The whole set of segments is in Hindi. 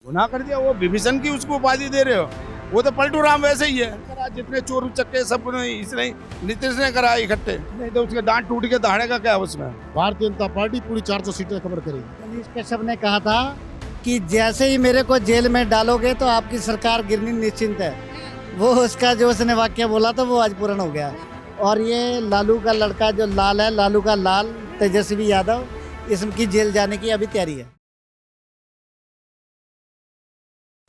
गुनाह कर दिया। वो विभीषण की उसको उपाधि दे रहे हो, वो तो पलटू राम वैसे ही है। जितने चोर उचक्के सब इसने नीतीश ने करा इकट्ठे, नहीं तो उसके दांत टूट के दहाड़ेगा क्या उसमें। भारतीय जनता पार्टी पूरी 400 सीटें कवर करेगी। मनीष कश्यप ने कहा था कि जैसे ही मेरे को जेल में डालोगे तो आपकी सरकार गिरनी निश्चिंत है। वो उसका जो उसने वाक्य बोला था वो आज पूर्ण हो गया। और ये लालू का लड़का जो लाल है, लालू का लाल तेजस्वी यादव, इसकी जेल जाने की अभी तैयारी है।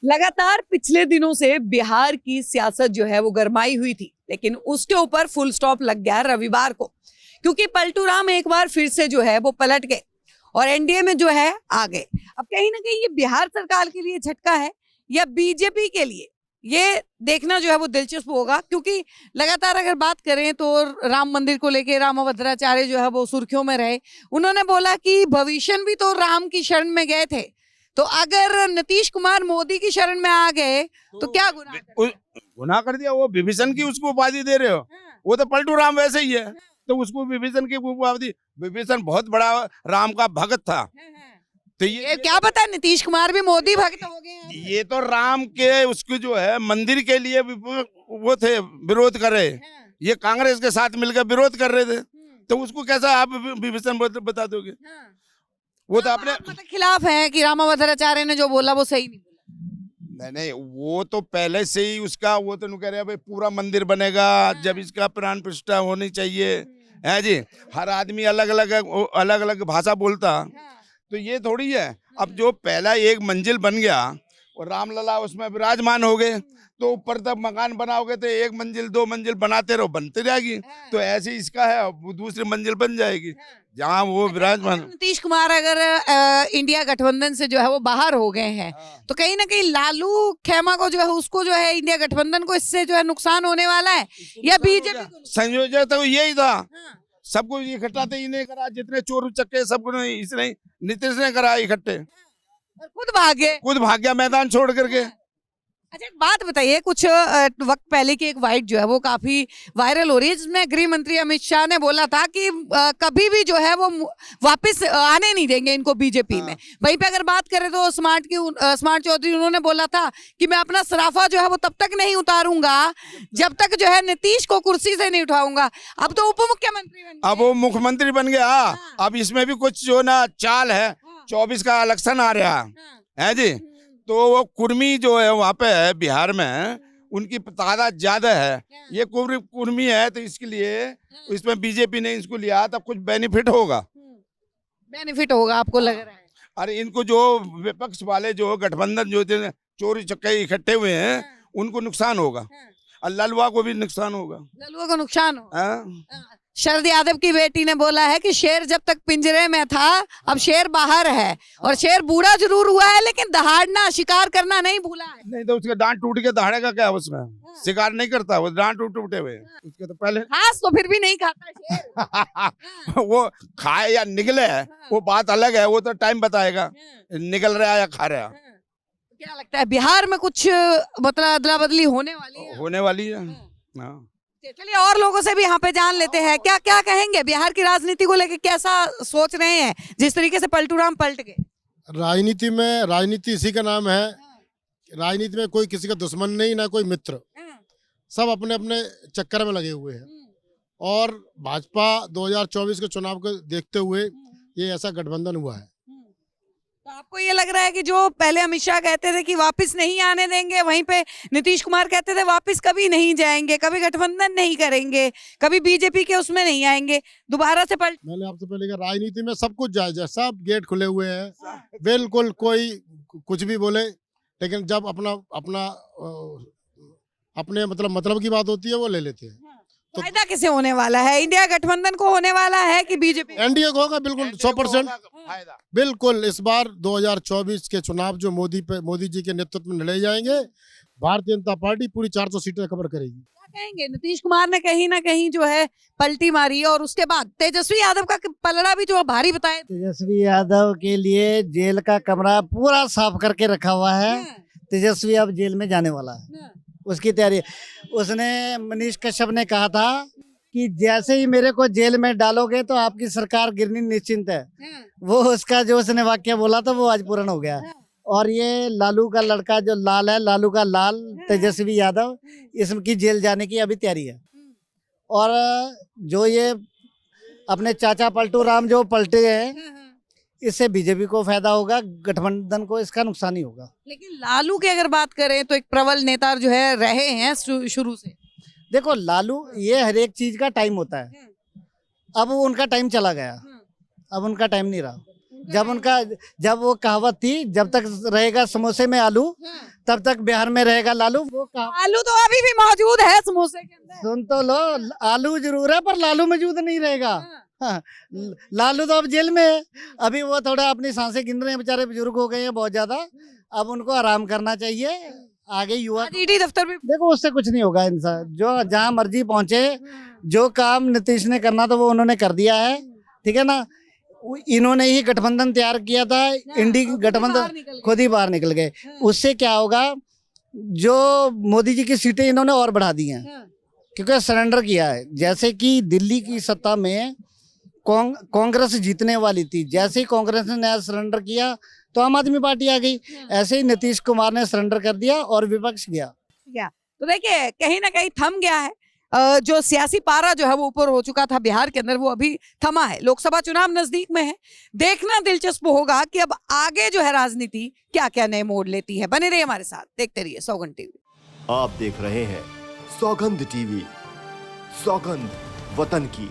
लगातार पिछले दिनों से बिहार की सियासत जो है वो गरमाई हुई थी, लेकिन उसके ऊपर फुल स्टॉप लग गया रविवार को, क्योंकि पलटू राम एक बार फिर से जो है वो पलट गए और एनडीए में जो है आ गए। अब कहीं ना कहीं ये बिहार सरकार के लिए झटका है या बीजेपी के लिए, ये देखना जो है वो दिलचस्प होगा। क्योंकि लगातार अगर बात करें तो राम मंदिर को लेके रामाभद्राचार्य जो है वो सुर्खियों में रहे। उन्होंने बोला कि भविष्य भी तो राम की शरण में गए थे, तो अगर नीतीश कुमार मोदी की शरण में आ गए तो क्या गुनाह कर दिया। वो विभीषण की उसको उपाधि दे रहे हो, वो तो पलटू राम वैसे ही है। तो उसको विभीषण की उपाधि, विभीषण बहुत बड़ा राम का भक्त था। तो ये क्या पता नीतीश कुमार भी मोदी भक्त हो गए हैं। ये तो राम के उसको जो है मंदिर के लिए वो थे, विरोध कर रहे। ये कांग्रेस के साथ मिलकर विरोध कर रहे थे, तो उसको कैसा आप विभीषण बता दोगे। वो तो अपने खिलाफ है कि रामाभद्राचार्य ने जो बोला वो सही नहीं बोला। नहीं, वो तो पहले से ही उसका वो तो कह रहे हैं भाई पूरा मंदिर बनेगा जब इसका प्राण प्रतिष्ठा होनी चाहिए है जी। हर आदमी अलग अलग भाषा बोलता, तो ये थोड़ी है। अब जो पहला एक मंजिल बन गया और रामलला उसमें विराजमान हो गए, तो ऊपर तक मकान बनाओगे तो एक मंजिल दो मंजिल बनाते रहो, बनते जाएगी। तो ऐसे इसका है, वो दूसरी मंजिल बन जाएगी जहाँ वो विराजमान। नीतीश कुमार अगर इंडिया गठबंधन से जो है वो बाहर हो गए हैं, तो कहीं ना कहीं लालू खेमा को जो है उसको जो है इंडिया गठबंधन को इससे जो है नुकसान होने वाला है या बीजेपी संयोजक तो यही था। सबको इकट्ठा तो इन्हें करा, जितने चोर उचक्के सबको इसने नीतीश ने करा इकट्ठे, खुद भाग गया मैदान छोड़ करके। अच्छा, एक बात बताइए, कुछ वक्त पहले की एक वाइट जो है वो काफी वायरल हो रही है, जिसमें गृह मंत्री अमित शाह ने बोला था कि कभी भी जो है वो वापस आने नहीं देंगे इनको बीजेपी में। वहीं पे अगर बात करें तो स्मार्ट चौधरी, उन्होंने बोला था कि मैं अपना सराफा जो है वो तब तक नहीं उतारूंगा जब तक जो है नीतीश को कुर्सी से नहीं उठाऊंगा। अब तो उप मुख्यमंत्री बन गए, अब वो मुख्यमंत्री बन गया। अब इसमें भी कुछ जो ना चाल है, 24 का इलेक्शन आ रहा है जी, तो वो कुर्मी जो है वहाँ पे है बिहार में, उनकी तादाद ज्यादा है। ये कुर्मी है, तो इसके लिए इसमें बीजेपी ने इसको लिया, तब कुछ बेनिफिट होगा आपको लग रहा है। अरे इनको जो विपक्ष वाले जो गठबंधन जो चोरी चक्के इकट्ठे हुए हैं उनको नुकसान होगा, और ललुआ को भी नुकसान होगा। शरद यादव की बेटी ने बोला है कि शेर जब तक पिंजरे में था, अब शेर बाहर है, और शेर बूढ़ा जरूर हुआ है लेकिन दहाड़ना, शिकार करना नहीं भूला है। नहीं तो उसके दांत टूट के दहाड़ेगा क्या उसमें। शिकार नहीं करता वो, दांत टूटे हुए उसके तो पहले घास तो फिर भी नहीं खाता शेर। वो खाए या निकले वो बात अलग है, वो तो टाइम बताएगा निकल रहा है या खा रहा। क्या लगता है बिहार में कुछ मतलब अदला बदली होने वाली है? हाँ। चलिए और लोगों से भी यहाँ पे जान लेते हैं, क्या क्या कहेंगे बिहार की राजनीति को लेकर, कैसा सोच रहे हैं जिस तरीके से पलटू राम पलट गए। राजनीति इसी का नाम है। राजनीति में कोई किसी का दुश्मन नहीं, ना कोई मित्र, सब अपने अपने चक्कर में लगे हुए हैं। और भाजपा 2024 के चुनाव को देखते हुए ये ऐसा गठबंधन हुआ है। तो आपको ये लग रहा है कि जो पहले अमित शाह कहते थे कि वापस नहीं आने देंगे, वहीं पे नीतीश कुमार कहते थे वापस कभी नहीं जाएंगे, कभी गठबंधन नहीं करेंगे, कभी बीजेपी के उसमें नहीं आएंगे, दोबारा से मैंने आपसे पहले कहा राजनीति में सब कुछ जायज है, सब गेट खुले हुए हैं, बिल्कुल कोई कुछ भी बोले, लेकिन जब अपने मतलब की बात होती है वो ले लेते हैं। तो फायदा किसे होने वाला है? इंडिया गठबंधन को होने वाला है कि बीजेपी? एनडीए को होगा, बिल्कुल 100%। बिल्कुल इस बार 2024 के चुनाव जो मोदी जी के नेतृत्व में लड़े जाएंगे, भारतीय जनता पार्टी पूरी 400 सीटें कवर करेगी। क्या कहेंगे? नीतीश कुमार ने कहीं ना कहीं जो है पलटी मारी, और उसके बाद तेजस्वी यादव का पलड़ा भी जो भारी बताया। तेजस्वी यादव के लिए जेल का कमरा पूरा साफ करके रखा हुआ है। तेजस्वी अब जेल में जाने वाला है, उसकी तैयारी। उसने मनीष कश्यप ने कहा था कि जैसे ही मेरे को जेल में डालोगे तो आपकी सरकार गिरनी निश्चिंत है। वो उसका जो उसने वाक्य बोला था वो आज पूर्ण हो गया। और ये लालू का लड़का जो लाल है, लालू का लाल तेजस्वी यादव, इसकी जेल जाने की अभी तैयारी है। और जो ये अपने चाचा पलटू राम जो पलटे हैं, इससे बीजेपी को फायदा होगा, गठबंधन को इसका नुकसान ही होगा। लेकिन लालू की अगर बात करें तो एक प्रबल नेता जो है रहे हैं शुरू से। देखो लालू, ये हर एक चीज का टाइम होता है। अब उनका टाइम चला गया, अब उनका टाइम नहीं रहा। जब वो कहावत थी, जब तक रहेगा समोसे में आलू, तब तक बिहार में रहेगा लालू। वो आलू तो अभी भी मौजूद है समोसे के अंदर। सुन तो लो, आलू जरूर है पर लालू मौजूद नहीं रहेगा। हाँ, लालू तो अब जेल में है। अभी वो थोड़ा अपनी सांसें गिन रहे हैं, बेचारे बुजुर्ग हो गए हैं बहुत ज्यादा। अब उनको आराम करना चाहिए। आगे युवा ईडी दफ्तर भी देखो, उससे कुछ नहीं होगा। इंसान जो जहाँ मर्जी पहुंचे, जो काम नीतीश ने करना था वो उन्होंने कर दिया है, ठीक है ना। इन्होंने ही गठबंधन तैयार किया था, इंडी गठबंधन खुद ही बाहर निकल गए। उससे क्या होगा, जो मोदी जी की सीटें इन्होंने और बढ़ा दी हैं, क्योंकि सरेंडर किया है। जैसे कि दिल्ली की सत्ता में कांग्रेस जीतने वाली थी, जैसे ही कांग्रेस ने नया सरेंडर किया तो आम आदमी पार्टी आ गई। ऐसे ही नीतीश कुमार ने सरेंडर कर दिया और विपक्ष गया। तो देखिए कहीं ना कहीं थम गया है। जो सियासी पारा जो है वो ऊपर हो चुका था बिहार के अंदर, वो अभी थमा है। लोकसभा चुनाव नजदीक में है, देखना दिलचस्प होगा कि अब आगे जो है राजनीति क्या क्या नए मोड़ लेती है। बने रहिए हमारे साथ, देखते रहिए सौगंध टीवी। आप देख रहे हैं सौगंध टीवी, सौगंध वतन की।